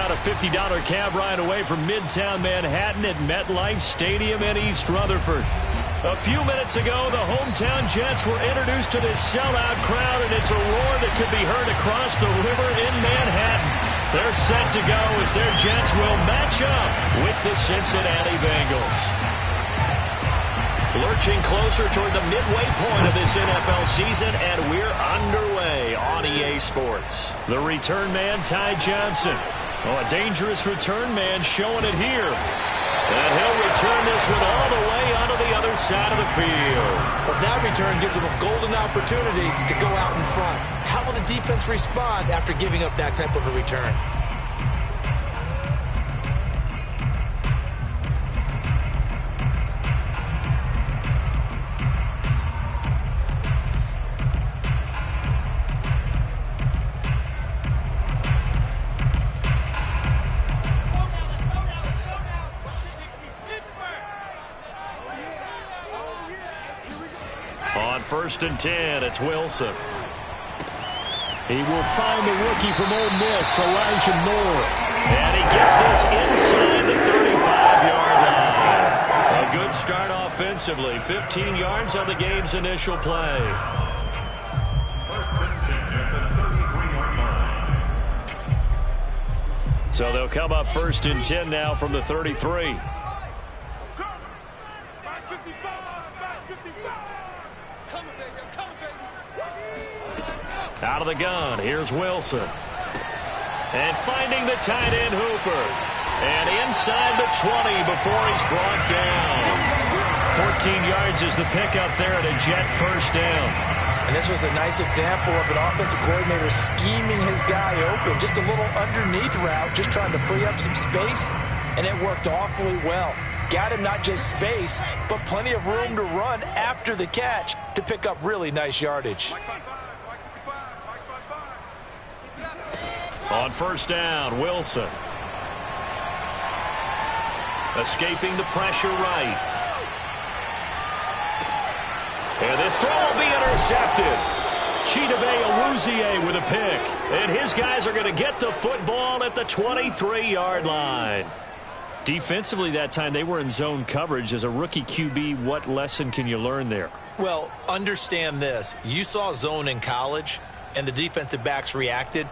got a $50 cab ride away from Midtown Manhattan at MetLife Stadium in East Rutherford. A few minutes ago, the hometown Jets were introduced to this sellout crowd, and it's a roar that could be heard across the river in Manhattan. They're set to go as their Jets will match up with the Cincinnati Bengals. Lurching closer toward the midway point of this NFL season, and we're underway on EA Sports. The return man, Ty Johnson. Oh, a dangerous return man showing it here. And he'll return this one all the way onto the other side of the field. But that return gives him a golden opportunity to go out in front. How will the defense respond after giving up that type of a return? On 1st and 10, it's Wilson. He will find the rookie from Ole Miss, Elijah Moore. And he gets this inside the 35-yard line. A good start offensively. 15 yards on the game's initial play. 1st and 10 at the 33-yard line. So they'll come up 1st and 10 now from the 33. Out of the gun, here's Wilson. And finding the tight end Hooper. And inside the 20 before he's brought down. 14 yards is the pickup there at a Jet first down. And this was a nice example of an offensive coordinator scheming his guy open. Just a little underneath route, just trying to free up some space. And it worked awfully well. Got him not just space, but plenty of room to run after the catch to pick up really nice yardage. On 1st down, Wilson. Escaping the pressure right. And this throw will be intercepted. Chidobe Awuzie with a pick. And his guys are going to get the football at the 23-yard line. Defensively that time, they were in zone coverage. As a rookie QB, what lesson can you learn there? Well, understand this. You saw zone in college, and the defensive backs reacted,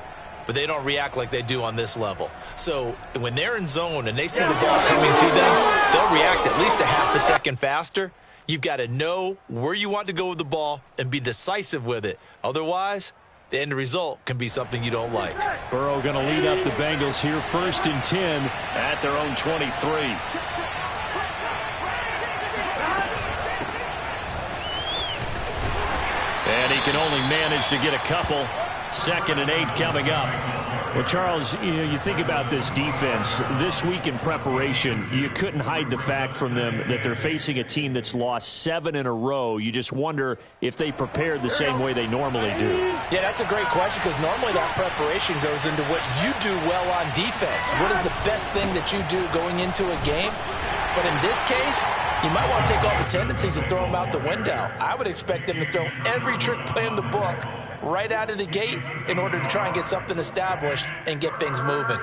but they don't react like they do on this level. So when they're in zone and they see the ball coming to them, they'll react at least a half a second faster. You've got to know where you want to go with the ball and be decisive with it. Otherwise, the end result can be something you don't like. Burrow going to lead up the Bengals here 1st and 10 at their own 23. And he can only manage to get a couple. 2nd and 8 coming up. Well, Charles, you think about this defense. This week in preparation, you couldn't hide the fact from them that they're facing a team that's lost 7 in a row. You just wonder if they prepared the same way they normally do. Yeah, that's a great question, because normally that preparation goes into what you do well on defense. What is the best thing that you do going into a game? But in this case, you might want to take all the tendencies and throw them out the window. I would expect them to throw every trick play in the book right out of the gate in order to try and get something established and get things moving.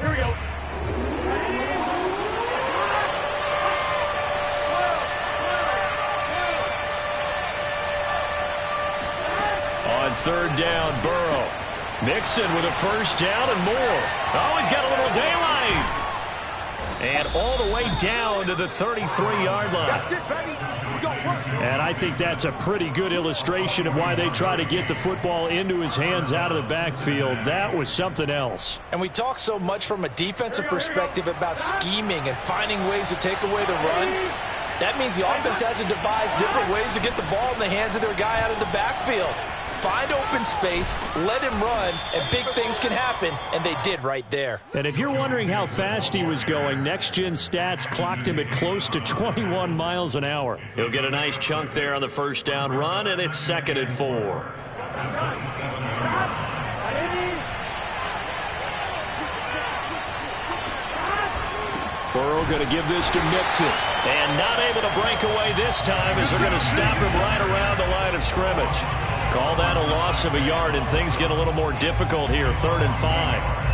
Here we go. On 3rd down, Burrow. Mixon with a 1st down and more. Oh, he's got a little daylight. And all the way down to the 33-yard line. That's it, baby. We got work. And I think that's a pretty good illustration of why they try to get the football into his hands out of the backfield. That was something else. And we talk so much from a defensive perspective about scheming and finding ways to take away the run. That means the offense has to devise different ways to get the ball in the hands of their guy out of the backfield. Find open space, let him run, and big things can happen, and they did right there. And if you're wondering how fast he was going, Next Gen Stats clocked him at close to 21 miles an hour. He'll get a nice chunk there on the 1st down run, and it's 2nd and 4. Burrow Burrow going to give this to Mixon. And not able to break away this time as they're going to stop him right around the line of scrimmage. Call that a loss of a yard, and things get a little more difficult here. 3rd and 5.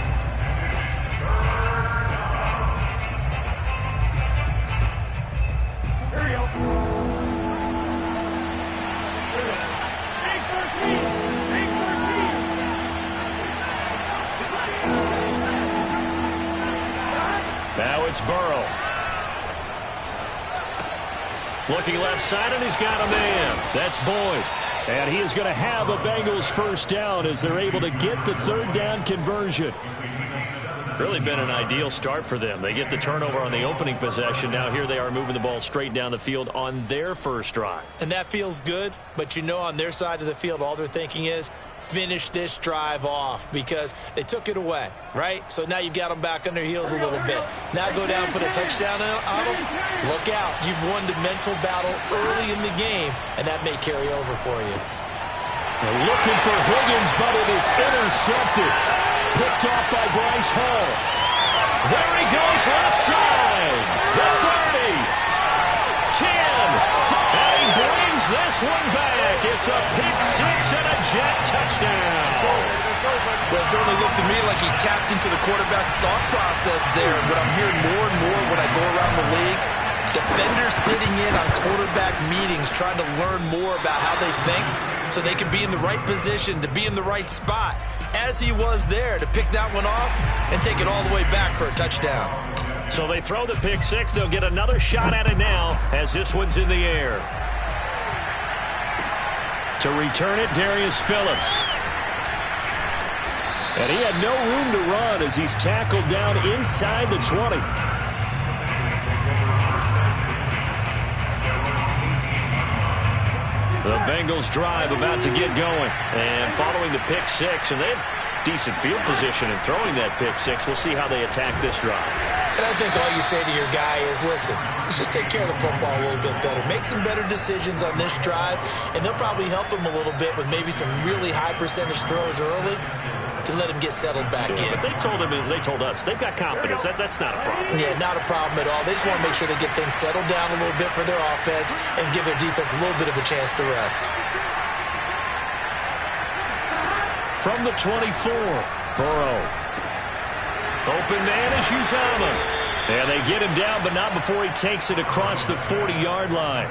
Now it's Burrow. Looking left side, and he's got a man. That's Boyd. And he is going to have a Bengals first down as they're able to get the 3rd down conversion. Really been an ideal start for them. They get the turnover on the opening possession. Now here they are moving the ball straight down the field on their first drive. And that feels good, but you know on their side of the field all they're thinking is finish this drive off because they took it away, right? So now you've got them back on their heels a little bit. Now go down, put a touchdown on them. Look out. You've won the mental battle early in the game, and that may carry over for you. They're looking for Higgins, but it is intercepted. Picked off by Bryce Hall. There he goes, left side. The 30. 10. And he brings this one back. It's a pick six and a jet touchdown. Well, it certainly looked to me like he tapped into the quarterback's thought process there. What I'm hearing more and more when I go around the league, defenders sitting in on quarterback meetings trying to learn more about how they think so they can be in the right position, to be in the right spot, as he was there to pick that one off and take it all the way back for a touchdown. So they throw the pick six. They'll get another shot at it now as this one's in the air. To return it, Darius Phillips. And he had no room to run as he's tackled down inside the 20. The Bengals drive about to get going. And following the pick six, and they have decent field position in throwing that pick six. We'll see how they attack this drive. And I think all you say to your guy is, listen, let's just take care of the football a little bit better. Make some better decisions on this drive, and they'll probably help him a little bit with maybe some really high percentage throws early to let him get settled back in. But they told us they've got confidence. That's not a problem. Yeah, not a problem at all. They just want to make sure they get things settled down a little bit for their offense and give their defense a little bit of a chance to rest. From the 24, Burrow. Open man is Uzomah. And they get him down, but not before he takes it across the 40-yard line.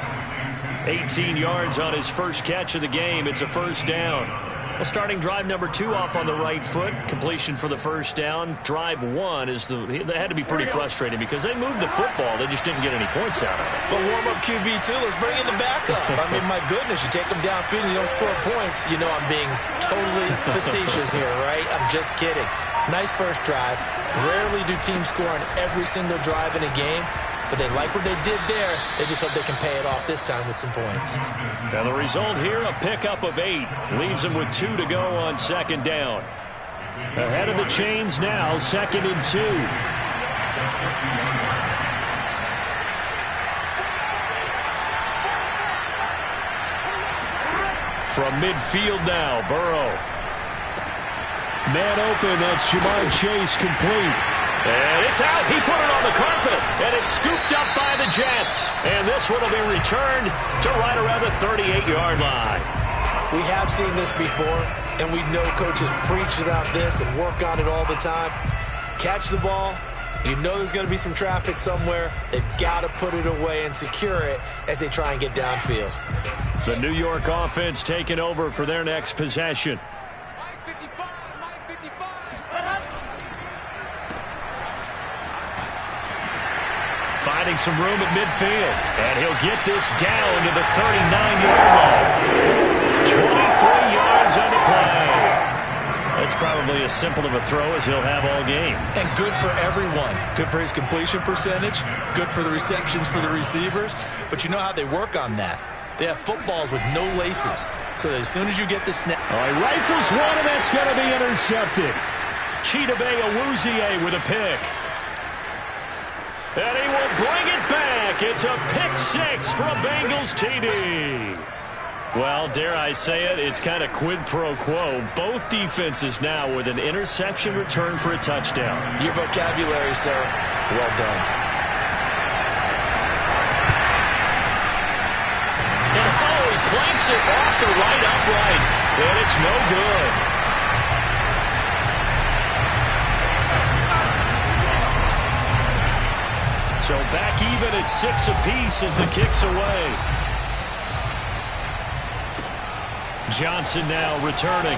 18 yards on his first catch of the game. It's a first down. Well, starting drive number 2 off on the right foot. Completion for the first down. Drive 1 is they had to be pretty frustrating because they moved the football. They just didn't get any points out of it. But warm-up QB, too. Let's bring in the backup. I mean, my goodness, you take them downfield and you don't score points. You know I'm being totally facetious here, right? I'm just kidding. Nice first drive. Rarely do teams score on every single drive in a game. But they like what they did there. They just hope they can pay it off this time with some points. And the result here, a pickup of 8. Leaves them with 2 to go on second down. Ahead of the chains now, 2nd and 2. From midfield now, Burrow. Man open, that's Jamar Chase complete. And it's out. He put it on the carpet. And it's scooped up by the Jets. And this one will be returned to right around the 38-yard line. We have seen this before, and we know coaches preach about this and work on it all the time. Catch the ball. You know there's going to be some traffic somewhere. They've got to put it away and secure it as they try and get downfield. The New York offense taking over for their next possession. Finding some room at midfield. And he'll get this down to the 39-yard line. 23 yards on the play. That's probably as simple of a throw as he'll have all game. And good for everyone. Good for his completion percentage. Good for the receptions for the receivers. But you know how they work on that. They have footballs with no laces. So that as soon as you get the snap. All right, rifles one, and that's going to be intercepted. Chidobe Awuzie with a pick. And he will bring it back. It's a pick six for a Bengals TD. Well, dare I say it, it's kind of quid pro quo. Both defenses now with an interception return for a touchdown. Your vocabulary, sir. Well done. hits it off the right upright, and it's no good. So back even at 6 apiece as the kick's away. Johnson now returning.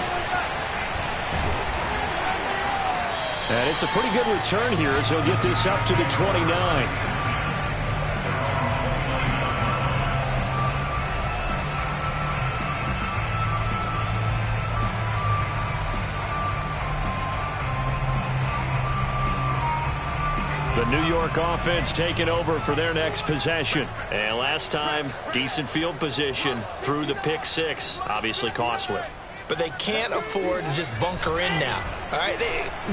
And it's a pretty good return here as he'll get this up to the 29. The New York offense taking over for their next possession. And last time, decent field position through the pick six. Obviously costly. But they can't afford to just bunker in now. All right,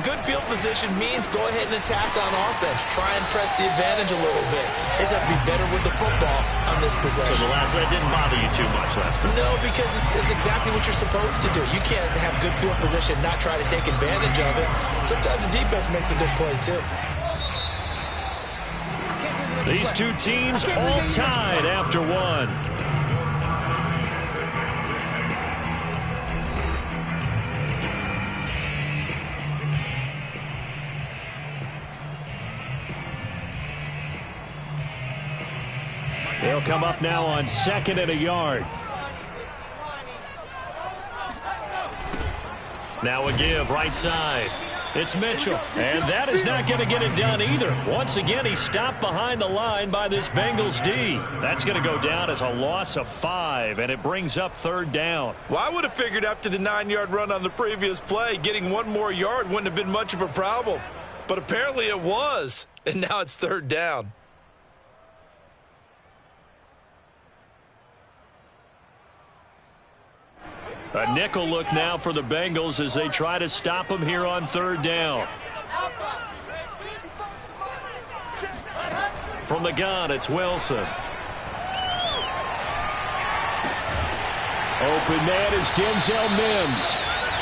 good field position means go ahead and attack on offense. Try and press the advantage a little bit. They just have to be better with the football on this possession. So that didn't bother you too much last time? No, because it's exactly what you're supposed to do. You can't have good field position, not try to take advantage of it. Sometimes the defense makes a good play, too. These two teams all tied after one. They'll come up now on 2nd and a yard. Now a give right side. It's Mitchell, and that is not going to get it done either. Once again, he's stopped behind the line by this Bengals D. That's going to go down as a loss of 5, and it brings up 3rd down. Well, I would have figured after the 9-yard run on the previous play, getting one more yard wouldn't have been much of a problem. But apparently it was, and now it's 3rd down. A nickel look now for the Bengals as they try to stop him here on 3rd down. From the gun, it's Wilson. Open man is Denzel Mims.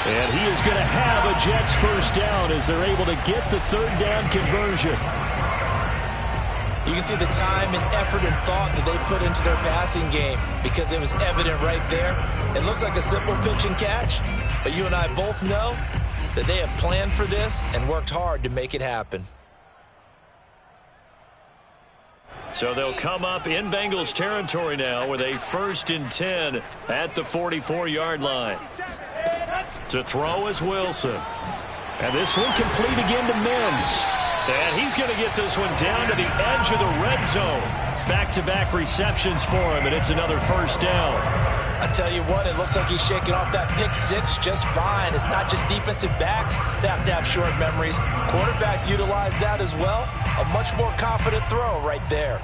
And he is going to have a Jets 1st down as they're able to get the 3rd down conversion. You can see the time and effort and thought that they put into their passing game because it was evident right there. It looks like a simple pitch and catch, but you and I both know that they have planned for this and worked hard to make it happen. So they'll come up in Bengals territory now with a 1st and 10 at the 44-yard line. To throw is Wilson. And this one complete again to Mims. And he's going to get this one down to the edge of the red zone. Back-to-back receptions for him, and it's another 1st down. I tell you what, it looks like he's shaking off that pick six just fine. It's not just defensive backs that have to have short memories. Quarterbacks utilize that as well. A much more confident throw right there.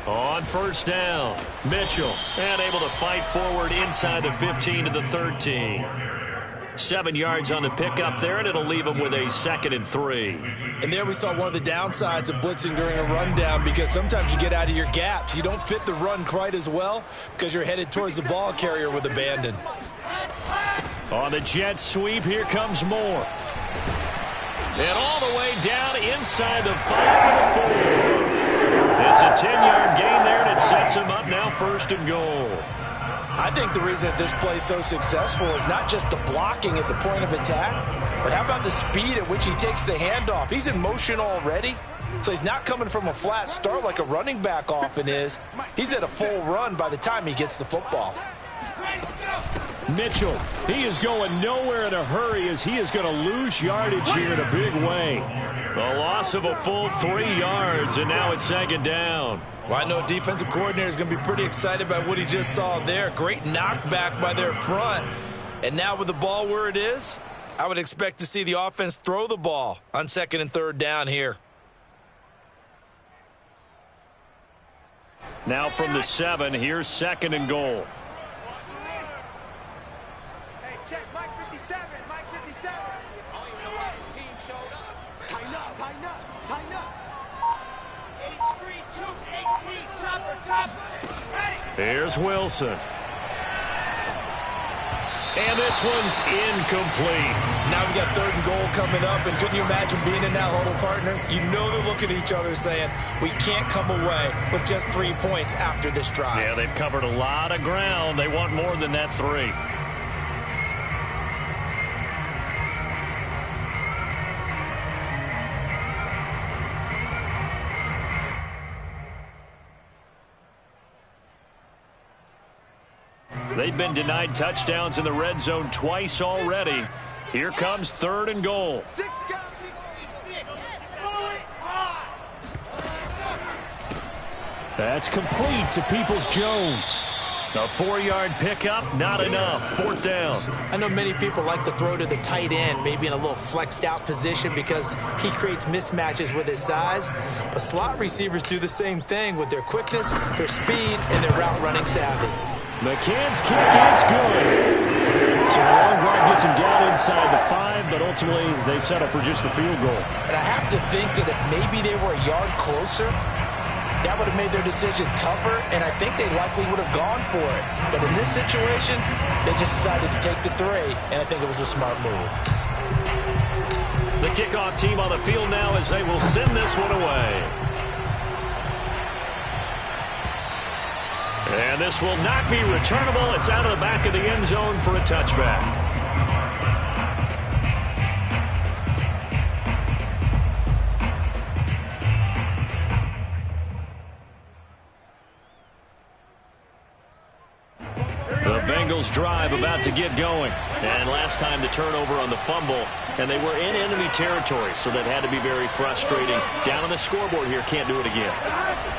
On 1st down, Mitchell, and able to fight forward inside the 15 to the 13. 7 yards on the pickup there, and it'll leave him with a 2nd and 3. And there we saw one of the downsides of blitzing during a rundown because sometimes you get out of your gaps. You don't fit the run quite as well because you're headed towards the ball carrier with abandon. On the Jets sweep, here comes Moore. And all the way down inside the 5 to the 4. It's a 10-yard gain there, and it sets him up now 1st and goal. I think the reason that this play is so successful is not just the blocking at the point of attack, but how about the speed at which he takes the handoff? He's in motion already, so he's not coming from a flat start like a running back often is. He's at a full run by the time he gets the football. Mitchell, he is going nowhere in a hurry as he is going to lose yardage here in a big way. A loss of a full 3 yards, and now it's 2nd down. Well, I know defensive coordinator is going to be pretty excited by what he just saw there. Great knockback by their front. And now with the ball where it is, I would expect to see the offense throw the ball on 2nd and 3rd down here. Now from the 7, here's 2nd and goal. Hey, check Mike 57, Mike 57. I don't even know why his team showed up. Tighten up, tighten up, tighten up. H3, 218, chopper, chopper. Ready. Here's Wilson. And this one's incomplete. Now we got 3rd and goal coming up, and couldn't you imagine being in that huddle, partner? You know they're looking at each other saying, we can't come away with just 3 points after this drive. Yeah, they've covered a lot of ground. They want more than that 3. They've been denied touchdowns in the red zone twice already. Here comes 3rd and goal. That's complete to Peoples-Jones. A 4-yard pickup, not enough. 4th down. I know many people like to throw to the tight end, maybe in a little flexed out position because he creates mismatches with his size. But slot receivers do the same thing with their quickness, their speed, and their route running savvy. McCann's kick is good. So Longard gets him down inside the 5, but ultimately they settle for just the field goal. And I have to think that if maybe they were a yard closer, that would have made their decision tougher, and I think they likely would have gone for it. But in this situation, they just decided to take the 3, and I think it was a smart move. The kickoff team on the field now as they will send this one away. And this will not be returnable. It's out of the back of the end zone for a touchback. The Bengals drive about to get going. And last time the turnover on the fumble, and they were in enemy territory, so that had to be very frustrating. Down on the scoreboard here, can't do it again.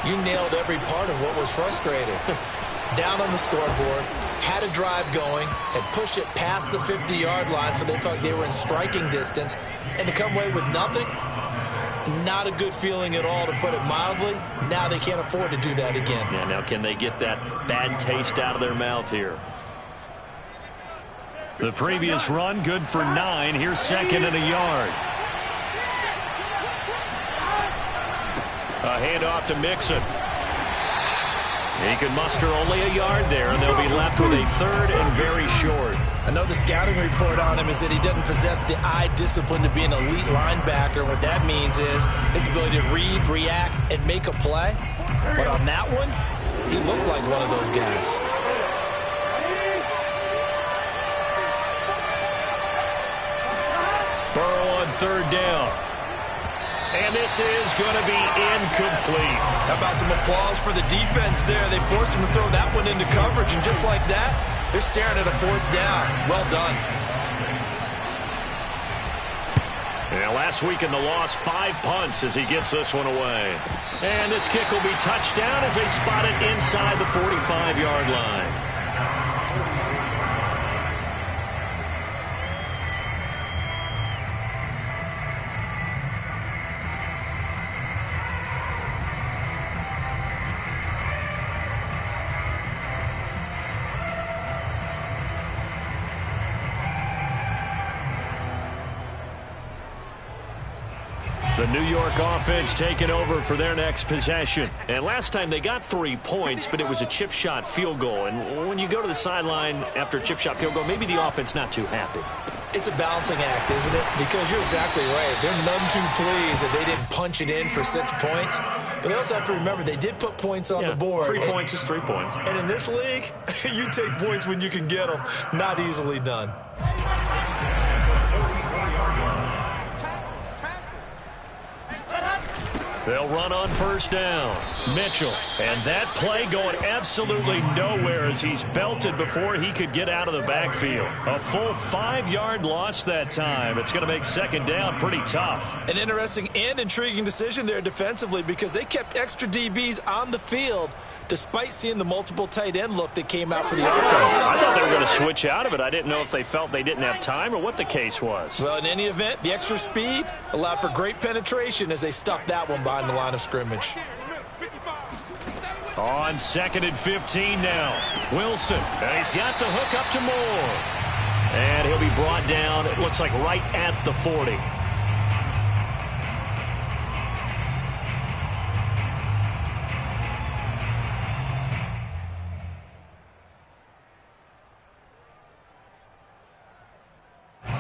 You nailed every part of what was frustrating. Down on the scoreboard, had a drive going, had pushed it past the 50-yard line so they felt they were in striking distance, and to come away with nothing, not a good feeling at all, to put it mildly. Now they can't afford to do that again. Yeah, now can they get that bad taste out of their mouth here? The previous run, good for 9. Here's 2nd and a yard. A handoff to Mixon. He can muster only a yard there, and they'll be left with a 3rd and very short. I know the scouting report on him is that he doesn't possess the eye discipline to be an elite linebacker. What that means is his ability to read, react, and make a play. But on that one, he looked like one of those guys. Burrow on 3rd down. And this is going to be incomplete. How about some applause for the defense there? They forced him to throw that one into coverage, and just like that, they're staring at a 4th down. Well done. And last week in the loss, 5 punts as he gets this one away. And this kick will be touchdown as they spot it inside the 45-yard line. The New York offense taking over for their next possession. And last time they got 3 points, but it was a chip shot field goal. And when you go to the sideline after a chip shot field goal, maybe the offense not too happy. It's a balancing act, isn't it? Because you're exactly right. They're none too pleased that they didn't punch it in for 6 points. But they also have to remember they did put points on the board. 3 points is 3 points. And in this league, you take points when you can get them. Not easily done. They'll run on 1st down. Mitchell. And that play going absolutely nowhere as he's belted before he could get out of the backfield. A full 5-yard loss that time. It's going to make 2nd down pretty tough. An interesting and intriguing decision there defensively because they kept extra DBs on the field despite seeing the multiple tight end look that came out for the offense. I thought they were going to switch out of it. I didn't know if they felt they didn't have time or what the case was. Well, in any event, the extra speed allowed for great penetration as they stuffed that one behind the line of scrimmage. On 2nd and 15 now. Wilson. And he's got the hook up to Moore. And he'll be brought down, it looks like right at the 40.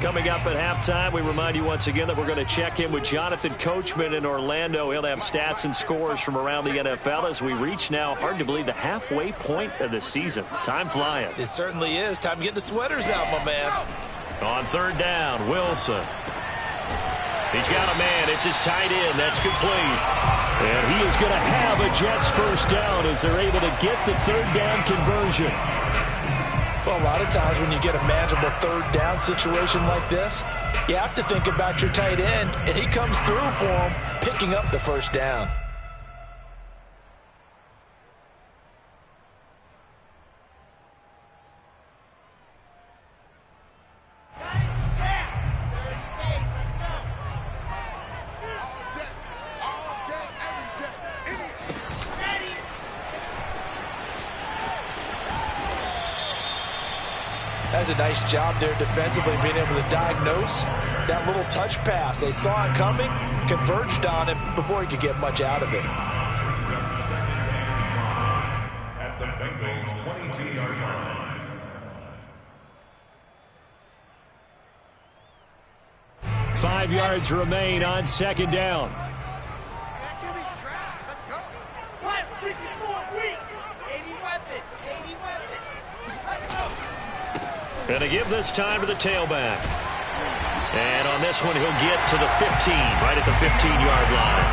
Coming up at halftime, we remind you once again that we're going to check in with Jonathan Coachman in Orlando. He'll have stats and scores from around the NFL as we reach now, hard to believe, the halfway point of the season. Time flying. It certainly is. Time to get the sweaters out, my man. On third down, Wilson. He's got a man. It's his tight end. That's complete. And he is going to have a Jets first down as they're able to get the third down conversion. Well, a lot of times when you get a manageable third down situation like this, you have to think about your tight end, and he comes through for him, picking up the first down. That's a nice job there defensively, being able to diagnose that little touch pass. They saw it coming, converged on it before he could get much out of it. At the Bengals 22-yard line. Five yards remain on second down. Going to give this time to the tailback. And on this one, he'll get to the 15, right at the 15-yard line.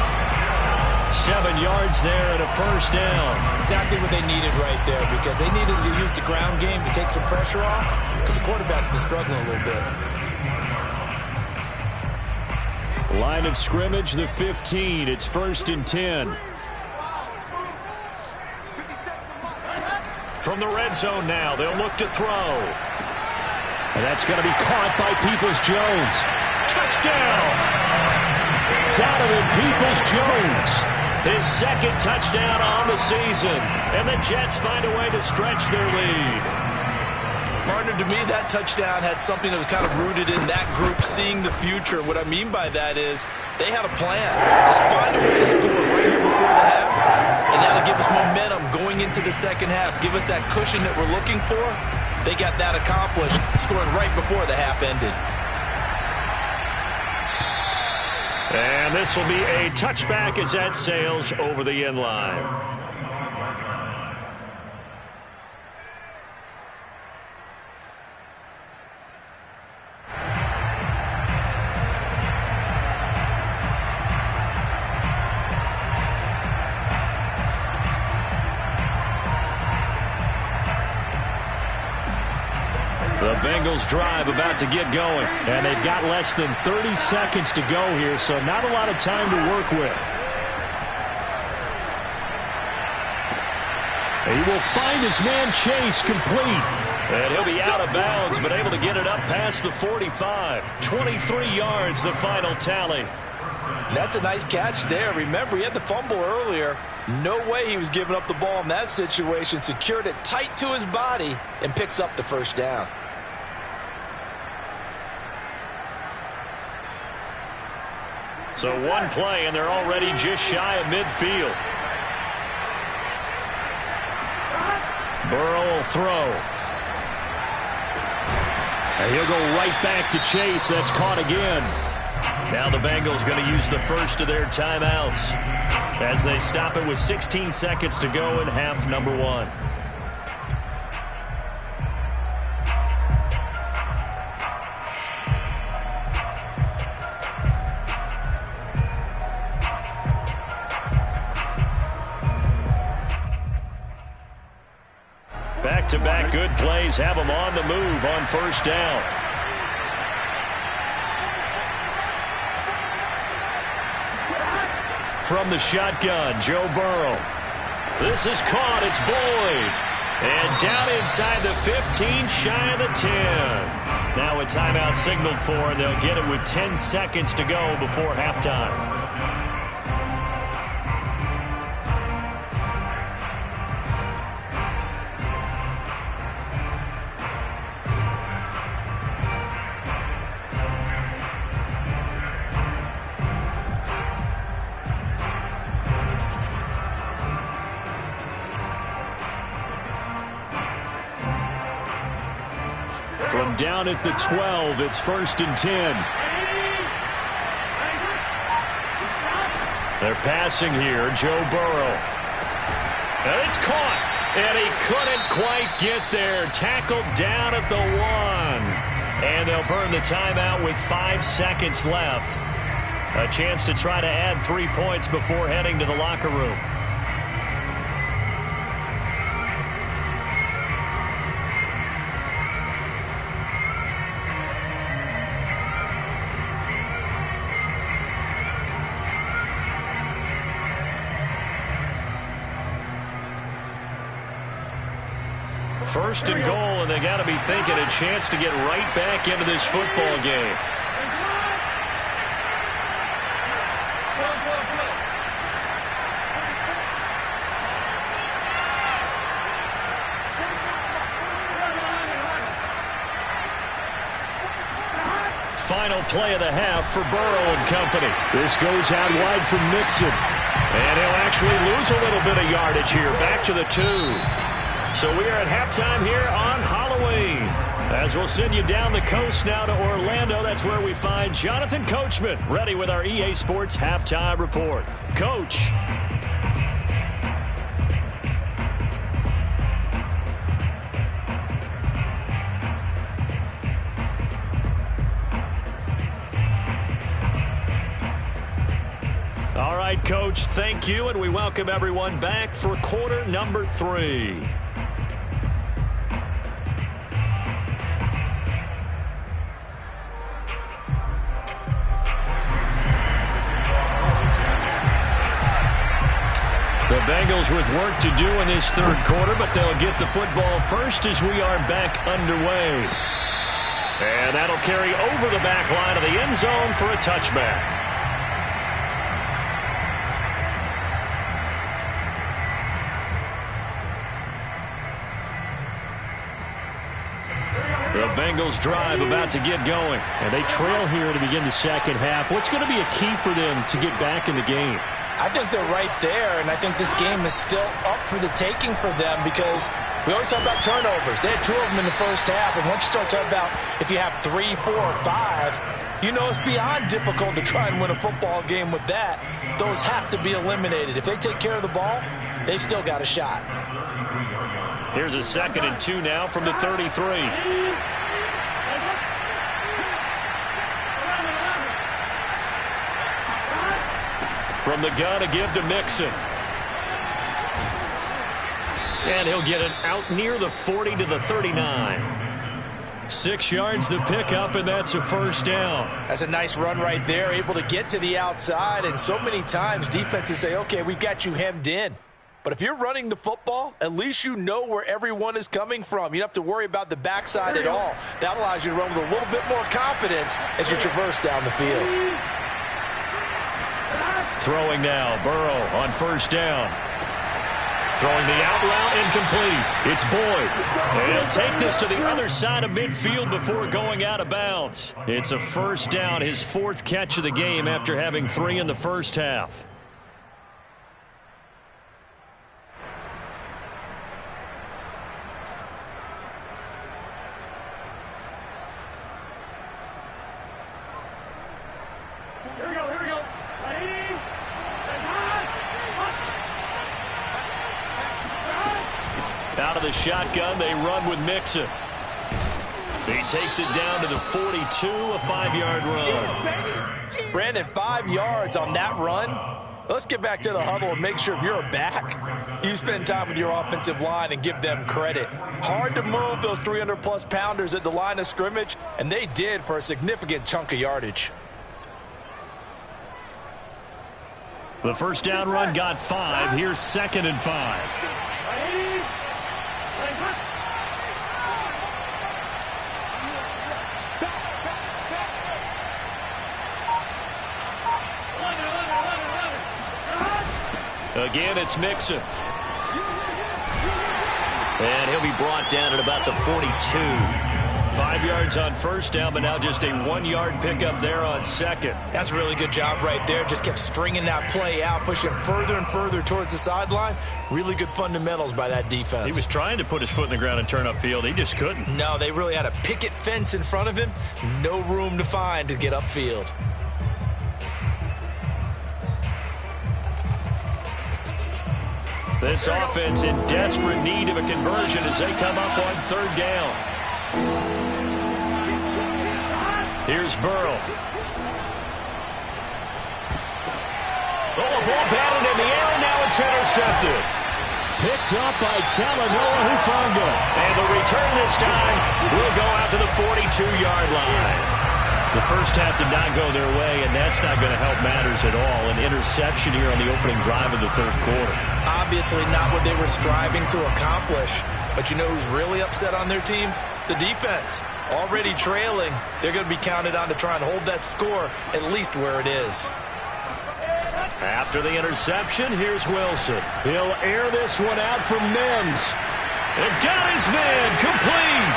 7 yards there and a first down. Exactly what they needed right there, because they needed to use the ground game to take some pressure off, because the quarterback's been struggling a little bit. Line of scrimmage, the 15. It's 1st and 10. From the red zone now, they'll look to throw. And that's going to be caught by Peoples-Jones. Touchdown! Donovan Peoples-Jones. His second touchdown on the season. And the Jets find a way to stretch their lead. Partner, to me, that touchdown had something that was kind of rooted in that group seeing the future. What I mean by that is they had a plan. Let's find a way to score right here before the half. And that'll give us momentum going into the second half. Give us that cushion that we're looking for. They got that accomplished, scoring right before the half ended. And this will be a touchback as that sails over the end line. The Bengals drive about to get going, and they've got less than 30 seconds to go here, so not a lot of time to work with. He will find his man Chase complete, and he'll be out of bounds, but able to get it up past the 45. 23 yards, the final tally. That's a nice catch there. Remember, he had the fumble earlier. No way he was giving up the ball in that situation. Secured it tight to his body and picks up the first down. So one play, and they're already just shy of midfield. Burrow will throw. And he'll go right back to Chase. That's caught again. Now the Bengals going to use the first of their timeouts as they stop it with 16 seconds to go in half number one. Back-to-back good plays have them on the move on first down. From the shotgun, Joe Burrow. This is caught. It's Boyd. And down inside the 15, shy of the 10. Now a timeout signaled for, and they'll get it with 10 seconds to go before halftime. From Down at the 12, it's 1st and 10. They're passing here, Joe Burrow. And it's caught, and he couldn't quite get there. Tackled down at the 1. And they'll burn the timeout with 5 seconds left. A chance to try to add 3 points before heading to the locker room. First and goal, and they got to be thinking a chance to get right back into this football game. Final play of the half for Burrow and company. This goes out wide from Mixon. And he'll actually lose a little bit of yardage here. Back to the 2. So we are at halftime here on Halloween. As we'll send you down the coast now to Orlando. That's where we find Jonathan Coachman ready with our EA Sports Halftime Report. Coach. All right, Coach, thank you, and we welcome everyone back for quarter number 3. The Bengals with work to do in this 3rd quarter, but they'll get the football first as we are back underway. And that'll carry over the back line of the end zone for a touchback. The Bengals drive about to get going. And they trail here to begin the second half. What's going to be a key for them to get back in the game? I think they're right there, and I think this game is still up for the taking for them because we always talk about turnovers. They had 2 of them in the first half, and once you start talking about if you have 3, 4, or 5, you know it's beyond difficult to try and win a football game with that. Those have to be eliminated. If they take care of the ball, they've still got a shot. Here's a 2nd and 2 now from the 33. From the gun, a give to Mixon. And he'll get it out near the 40 to the 39. 6 yards the pickup, and that's a 1st down. That's a nice run right there, able to get to the outside. And so many times defenses say, okay, we've got you hemmed in. But if you're running the football, at least you know where everyone is coming from. You don't have to worry about the backside at all. That allows you to run with a little bit more confidence as you traverse down the field. Throwing now, Burrow on 1st down. Throwing the out route, incomplete. It's Boyd. And he'll take this to the other side of midfield before going out of bounds. It's a 1st down, his 4th catch of the game after having 3 in the first half. Out of the shotgun, they run with Mixon. He takes it down to the 42, a 5-yard run. Brandon, 5 yards on that run. Let's get back to the huddle and make sure if you're a back, you spend time with your offensive line and give them credit. Hard to move those 300-plus pounders at the line of scrimmage, and they did for a significant chunk of yardage. The 1st down run got 5. Here's 2nd and 5. Again, it's Mixon. And he'll be brought down at about the 42. 5 yards on first down, but now just a 1-yard pickup there on second. That's a really good job right there. Just kept stringing that play out, pushing further and further towards the sideline. Really good fundamentals by that defense. He was trying to put his foot in the ground and turn upfield. He just couldn't. No, they really had a picket fence in front of him. No room to find to get upfield. This offense in desperate need of a conversion as they come up on third down. Here's Burrow. Oh, ball batted in the air, and now it's intercepted. Picked up by Talanoa Hufanga. And the return this time will go out to the 42-yard line. The first half did not go their way, and that's not going to help matters at all. An interception here on the opening drive of the third quarter. Obviously not what they were striving to accomplish. But you know who's really upset on their team? The defense. Already trailing. They're going to be counted on to try and hold that score at least where it is. After the interception, here's Wilson. He'll air this one out from Mims. And got his man complete.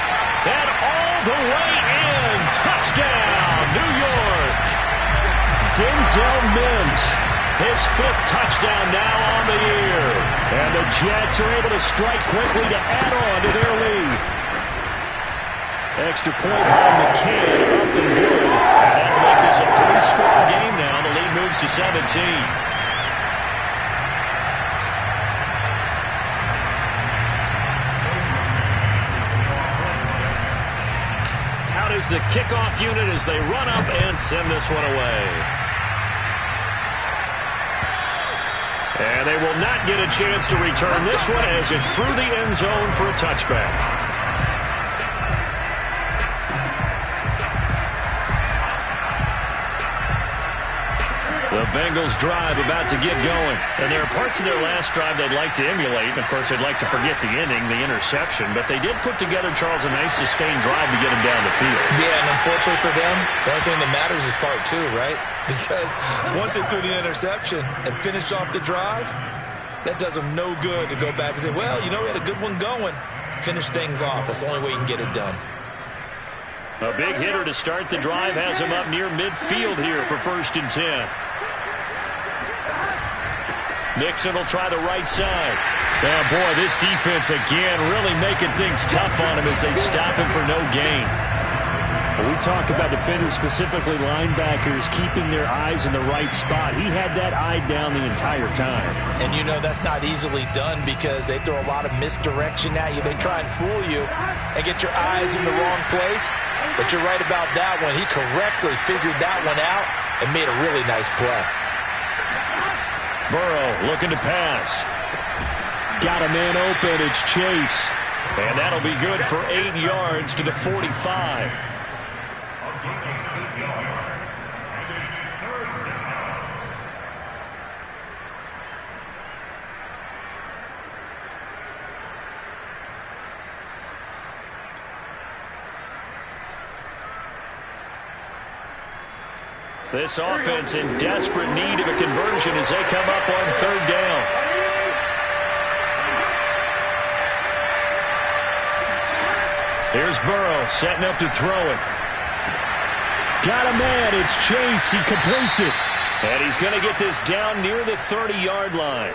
And all the way in. Touchdown, New York. Denzel Mims. His 5th touchdown now on the year. And the Jets are able to strike quickly to add on to their lead. Extra point by McCann, up and good. That'll make this a 3-score game now. The lead moves to 17. Out is the kickoff unit as they run up and send this one away. And they will not get a chance to return this one as it's through the end zone for a touchback. The Bengals drive about to get going. And there are parts of their last drive they'd like to emulate. And, of course, they'd like to forget the ending, the interception. But they did put together, Charles, a nice sustained drive to get them down the field. Yeah, and unfortunately for them, the only thing that matters is part 2, right? Because once they threw the interception and finished off the drive, that does them no good to go back and say, well, you know, we had a good one going. Finish things off. That's the only way you can get it done. A big hitter to start the drive has him up near midfield here for 1st and 10. Nixon will try the right side. Oh, boy, this defense again really making things tough on him as they stop him for no gain. Well, we talk about defenders, specifically linebackers, keeping their eyes in the right spot. He had that eye down the entire time. And you know that's not easily done because they throw a lot of misdirection at you. They try and fool you and get your eyes in the wrong place. But you're right about that one. He correctly figured that one out and made a really nice play. Burrow looking to pass. Got a man open. It's Chase. And that'll be good for 8 yards to the 45. This offense in desperate need of a conversion as they come up on third down. Here's Burrow setting up to throw it. Got a man. It's Chase. He completes it. And he's going to get this down near the 30-yard line.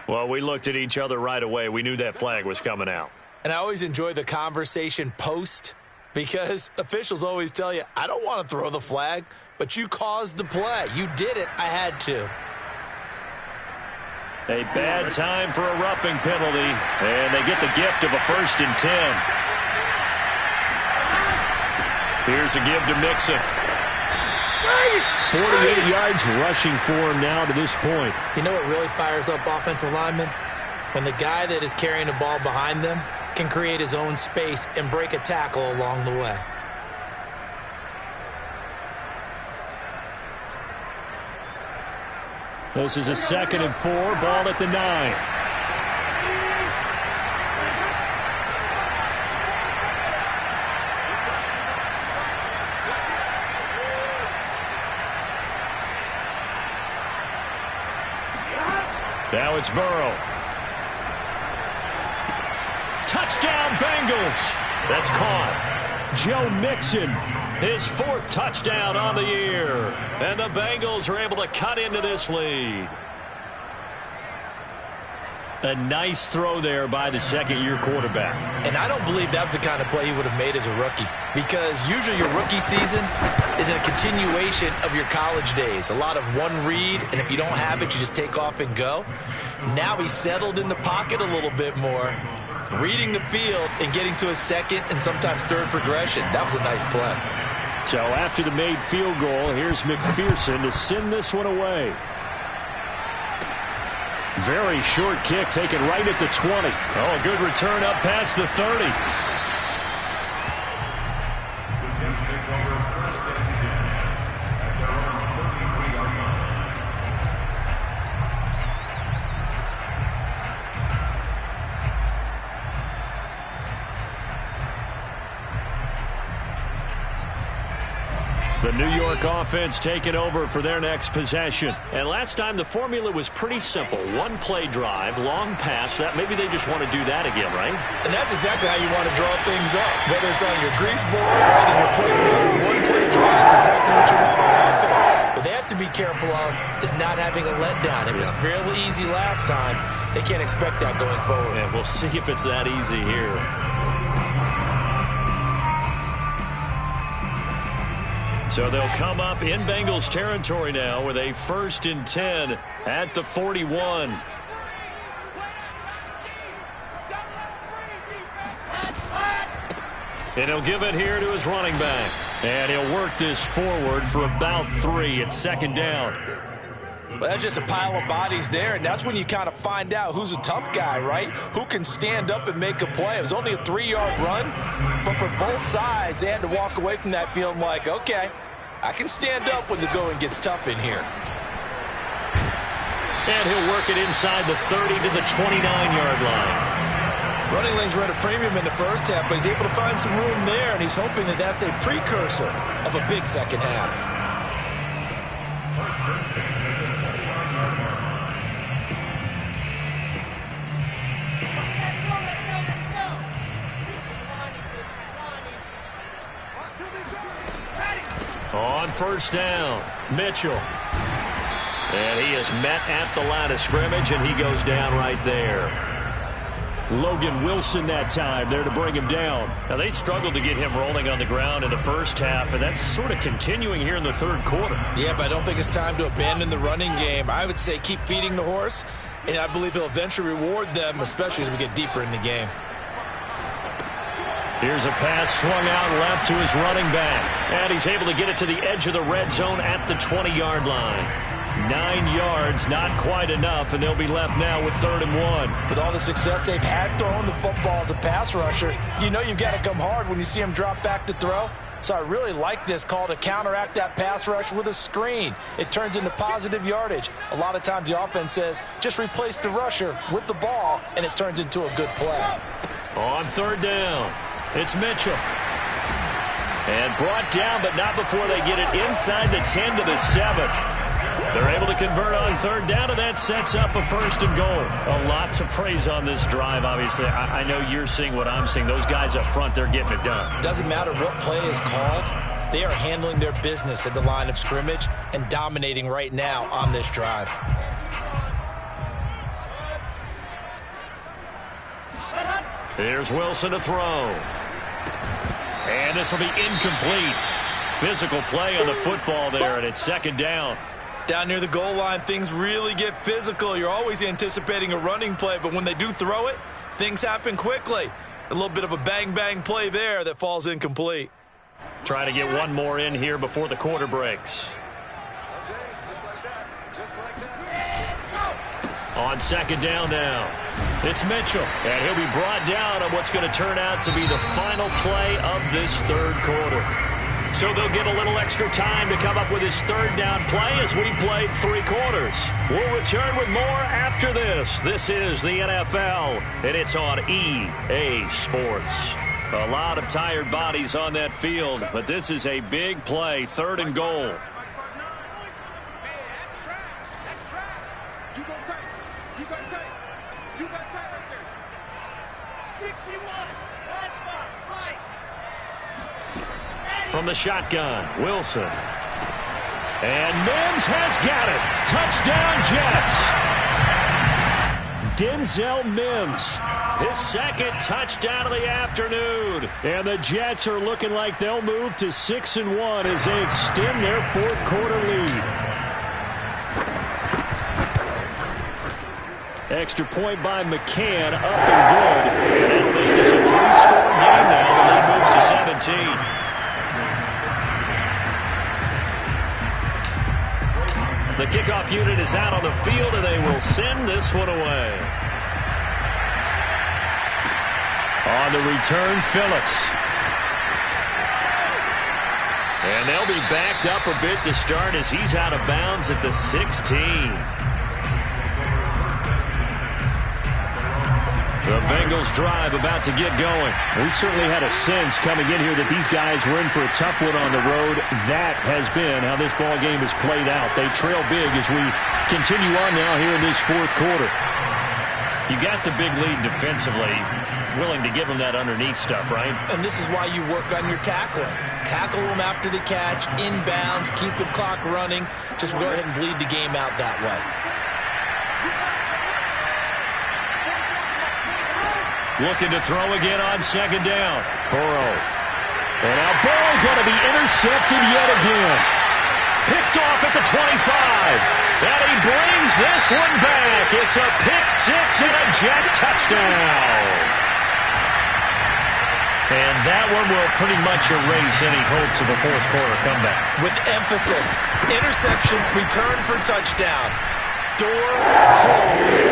Well, we looked at each other right away. We knew that flag was coming out. And I always enjoy the conversation post because officials always tell you, I don't want to throw the flag, but you caused the play. You did it. I had to. A bad time for a roughing penalty, and they get the gift of a 1st and 10. Here's a give to Mixon. 48 yards rushing for him now to this point. You know what really fires up offensive linemen? When the guy that is carrying the ball behind them can create his own space and break a tackle along the way. This is a 2nd and 4, ball at the 9. Now it's Burrow. Touchdown, Bengals. That's caught. Joe Mixon, his 4th touchdown on the year. And the Bengals are able to cut into this lead. A nice throw there by the second-year quarterback. And I don't believe that was the kind of play he would have made as a rookie, because usually your rookie season is a continuation of your college days. A lot of one read, and if you don't have it, you just take off and go. Now he's settled in the pocket a little bit more, reading the field and getting to his second and sometimes third progression. That was a nice play. So after the made field goal, here's McPherson to send this one away. Very short kick taken right at the 20. Oh, good return up past the 30. The New York offense taking over for their next possession. And last time the formula was pretty simple. One play drive, long pass. That maybe they just want to do that again, right? And that's exactly how you want to draw things up. Whether it's on your grease board or right in your playbook, one play drive is exactly what you want on offense. What they have to be careful of is not having a letdown. It was fairly easy last time. They can't expect that going forward. And we'll see if it's that easy here. So they'll come up in Bengals territory now with a 1st and 10 at the 41. And he'll give it here to his running back. And he'll work this forward for about 3 at 2nd down. Well, that's just a pile of bodies there, and that's when you kind of find out who's a tough guy, right? Who can stand up and make a play. It was only a 3-yard run, but for both sides, they had to walk away from that feeling like, okay, I can stand up when the going gets tough in here. And he'll work it inside the 30 to the 29-yard line. Running lanes were at a premium in the first half, but he's able to find some room there, and he's hoping that that's a precursor of a big second half. On 1st down, Mitchell. And he is met at the line of scrimmage, and he goes down right there. Logan Wilson that time there to bring him down. Now, they struggled to get him rolling on the ground in the first half, and that's sort of continuing here in the 3rd quarter. Yeah, but I don't think it's time to abandon the running game. I would say keep feeding the horse, and I believe he'll eventually reward them, especially as we get deeper in the game. Here's a pass swung out left to his running back. And he's able to get it to the edge of the red zone at the 20-yard line. 9 yards, not quite enough, and they'll be left now with 3rd and 1. With all the success they've had throwing the football as a pass rusher, you know you've got to come hard when you see him drop back to throw. So I really like this call to counteract that pass rush with a screen. It turns into positive yardage. A lot of times the offense says, just replace the rusher with the ball, and it turns into a good play. On 3rd down, it's Mitchell. And brought down, but not before they get it inside the 10 to the 7. They're able to convert on 3rd down, and that sets up a 1st and goal. A lot to praise on this drive, obviously. I know you're seeing what I'm seeing. Those guys up front, they're getting it done. Doesn't matter what play is called. They are handling their business at the line of scrimmage and dominating right now on this drive. Here's Wilson to throw. And this will be incomplete. Physical play on the football there, and it's 2nd down. Down near the goal line, things really get physical. You're always anticipating a running play, but when they do throw it, things happen quickly. A little bit of a bang-bang play there that falls incomplete. Try to get one more in here before the quarter breaks. On 2nd down now, it's Mitchell. And he'll be brought down on what's going to turn out to be the final play of this 3rd quarter. So they'll get a little extra time to come up with his 3rd down play as we played 3 quarters. We'll return with more after this. This is the NFL, and it's on EA Sports. A lot of tired bodies on that field, but this is a big play, 3rd and goal. From the shotgun, Wilson. And Mims has got it. Touchdown, Jets. Denzel Mims, his second touchdown of the afternoon. And the Jets are looking like they'll move to 6-1 as they extend their fourth quarter lead. Extra point by McCann, up and good. And that'll make this a 3-score game now. The lead moves to 17. The kickoff unit is out on the field, and they will send this one away. On the return, Phillips. And they'll be backed up a bit to start as he's out of bounds at the 16. The Bengals drive about to get going. We certainly had a sense coming in here that these guys were in for a tough one on the road. That has been how this ball game has played out. They trail big as we continue on now here in this fourth quarter. You got the big lead defensively, willing to give them that underneath stuff, right? And this is why you work on your tackling. Tackle them after the catch, inbounds, keep the clock running. Just go ahead and bleed the game out that way. Looking to throw again on second down. Burrow. And now Burrow going to be intercepted yet again. Picked off at the 25. And he brings this one back. It's a pick six and a Jet touchdown. And that one will pretty much erase any hopes of a fourth quarter comeback. With emphasis. Interception, return for touchdown. Door closed,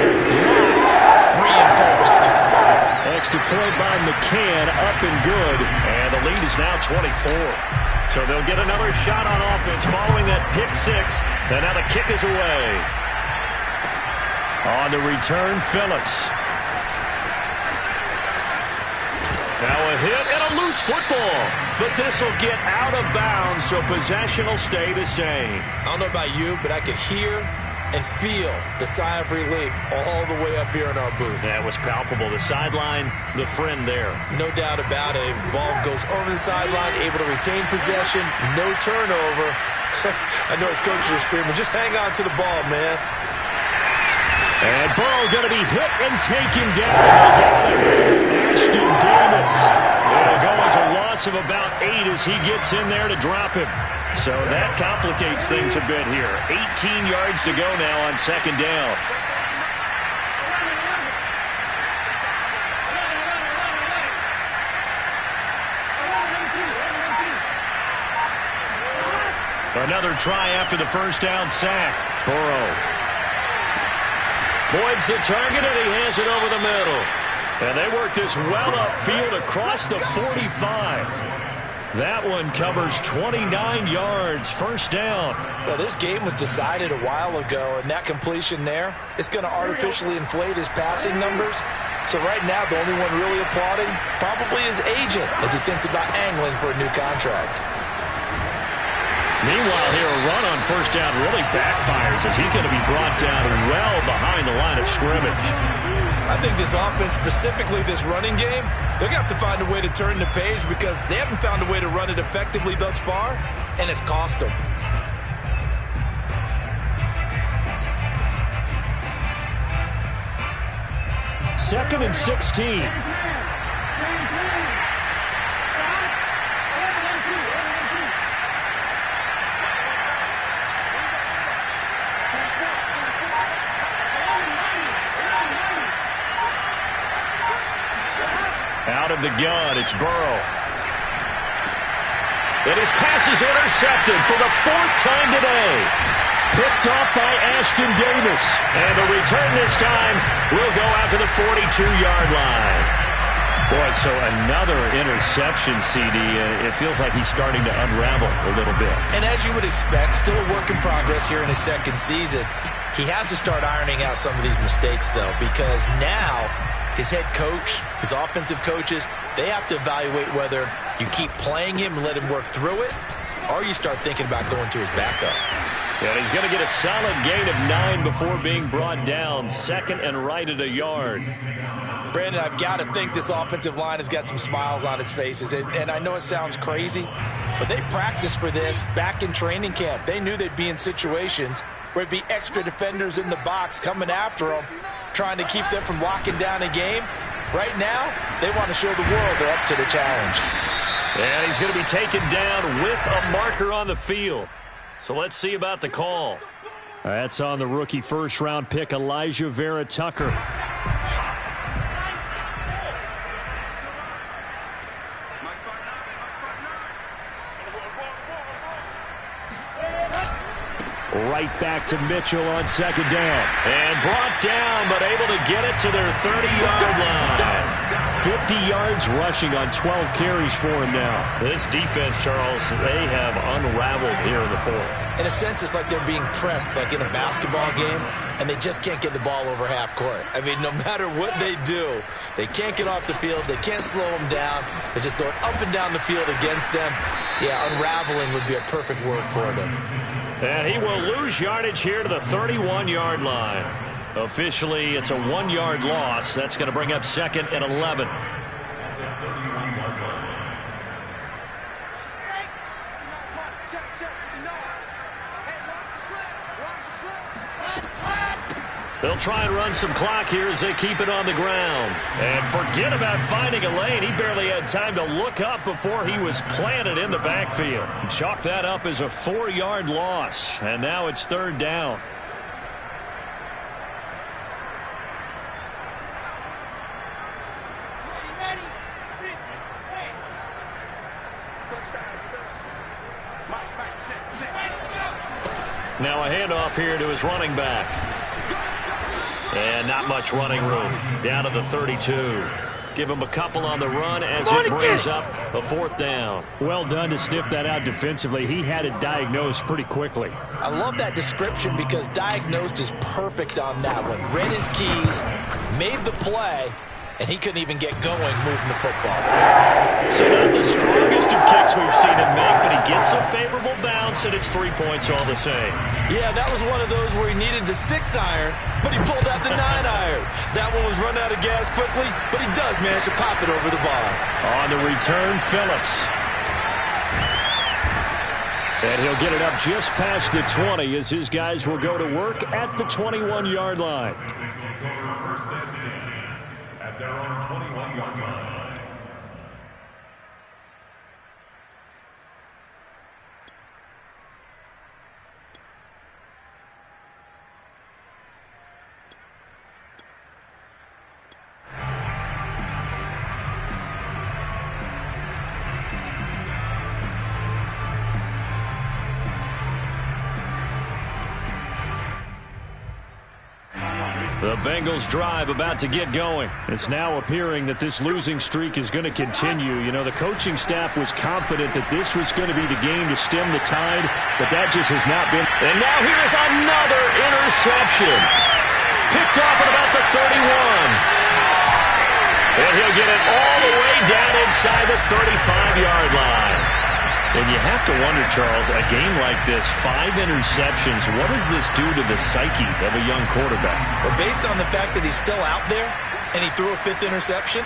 locked, reinforced. Extra point by McCann, up and good. And the lead is now 24. So they'll get another shot on offense following that pick six. And now the kick is away. On the return, Phillips. Now a hit and a loose football. But this will get out of bounds, so possession will stay the same. I don't know about you, but I could hear and feel the sigh of relief all the way up here in our booth. That was palpable. The sideline, the friend there. No doubt about it. Ball goes over the sideline, able to retain possession, no turnover. I know his coaches are screaming, just hang on to the ball, man. And Burrow going to be hit and taken down. Ashton Davis. It'll go as a loss of about 8 as he gets in there to drop him. So that complicates things a bit here. 18 yards to go now on second down. Another try after the first down sack. Burrow. Boyd's the target, and he has it over the middle. And they work this well upfield across the 45. That one covers 29 yards, first down. Well, this game was decided a while ago, and that completion there, it's going to artificially inflate his passing numbers. So right now, the only one really applauding probably his agent as he thinks about angling for a new contract. Meanwhile, here, a run on first down really backfires as he's going to be brought down well behind the line of scrimmage. I think this offense, specifically this running game, they're going to have to find a way to turn the page because they haven't found a way to run it effectively thus far, and it's cost them. Second and 16. Out of the gun, it's Burrow. And his pass is intercepted for the fourth time today. Picked off by Ashton Davis. And the return this time will go out to the 42-yard line. Boy, so another interception, CD. It feels like he's starting to unravel a little bit. And as you would expect, still a work in progress here in his second season. He has to start ironing out some of these mistakes, though, because now his head coach, his offensive coaches, they have to evaluate whether you keep playing him and let him work through it, or you start thinking about going to his backup. And he's going to get a solid gain of 9 before being brought down. Second and right at a yard. Brandon, I've got to think this offensive line has got some smiles on its faces. And I know it sounds crazy, but they practiced for this back in training camp. They knew they'd be in situations where it'd be extra defenders in the box coming after them, trying to keep them from locking down a game. Right now, they want to show the world they're up to the challenge. And he's going to be taken down with a marker on the field. So let's see about the call. That's on the rookie first-round pick, Elijah Vera Tucker. Right back to Mitchell on second down. And brought down, but able to get it to their 30-yard line. 50 yards rushing on 12 carries for him now. This defense, Charles, they have unraveled here in the fourth. In a sense, it's like they're being pressed like in a basketball game, and they just can't get the ball over half court. I mean, no matter what they do, they can't get off the field. They can't slow them down. They're just going up and down the field against them. Yeah, unraveling would be a perfect word for them. And he will lose yardage here to the 31-yard line. Officially, it's a 1-yard loss. That's going to bring up 2nd and 11. They'll try and run some clock here as they keep it on the ground. And forget about finding a lane. He barely had time to look up before he was planted in the backfield. Chalk that up as a 4-yard loss. And now it's 3rd down. Now a handoff here to his running back. And not much running room. Down to the 32. Give him a couple on the run as it brings up a 4th down. Well done to sniff that out defensively. He had it diagnosed pretty quickly. I love that description because diagnosed is perfect on that one. Read his keys, made the play, and he couldn't even get going moving the football. So not the strongest of kicks we've seen him make, but he gets a favorable bounce, and it's 3 points all the same. Yeah, that was one of those where he needed the 6-iron, but he pulled out the 9-iron. That one was run out of gas quickly, but he does manage to pop it over the bar. On the return, Phillips. And he'll get it up just past the 20 as his guys will go to work at the 21-yard line. At their own 21-yard line. The Bengals drive about to get going. It's now appearing that this losing streak is going to continue. You know, the coaching staff was confident that this was going to be the game to stem the tide, but that just has not been. And now here's another interception. Picked off at about the 31. And he'll get it all the way down inside the 35-yard line. And you have to wonder, Charles, a game like this, 5 interceptions, what does this do to the psyche of a young quarterback? But based on the fact that he's still out there and he threw a 5th interception,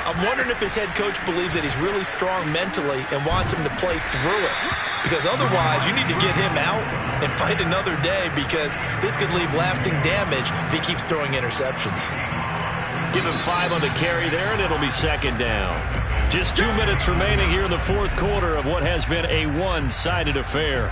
I'm wondering if his head coach believes that he's really strong mentally and wants him to play through it. Because otherwise, you need to get him out and fight another day because this could leave lasting damage if he keeps throwing interceptions. Give him 5 on the carry there, and it'll be 2nd down. Just 2 minutes remaining here in the 4th quarter of what has been a one-sided affair.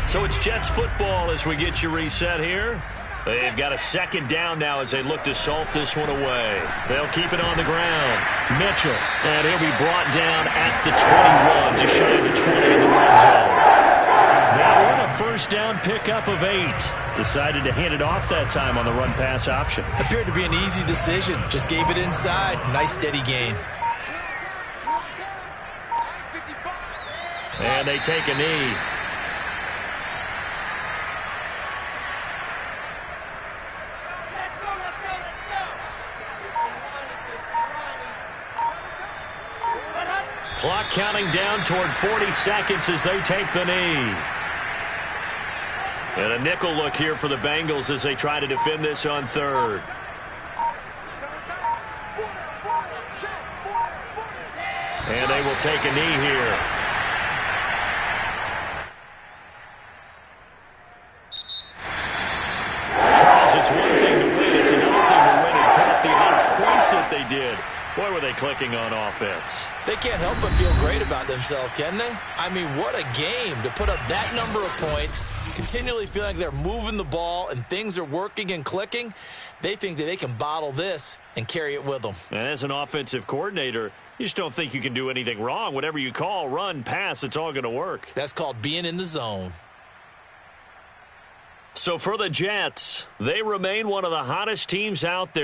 So it's Jets football as we get you reset here. They've got a 2nd down now as they look to salt this one away. They'll keep it on the ground. Mitchell, and he'll be brought down at the 21, just shy of the 20 in the red zone. Now in a 1st down pickup of 8. Decided to hand it off that time on the run-pass option. Appeared to be an easy decision. Just gave it inside. Nice steady gain. And they take a knee. Let's go. Clock counting down toward 40 seconds as they take the knee. And a nickel look here for the Bengals as they try to defend this on third. And they will take a knee here. Charles, it's one thing to win. It's another thing to win and count the amount of points that they did. Boy, were they clicking on offense. They can't help but feel great about themselves, can they? I mean, what a game to put up that number of points, continually feeling like they're moving the ball and things are working and clicking. They think that they can bottle this and carry it with them. And as an offensive coordinator, you just don't think you can do anything wrong. Whatever you call, run, pass, it's all going to work. That's called being in the zone. So for the Jets, they remain one of the hottest teams out there.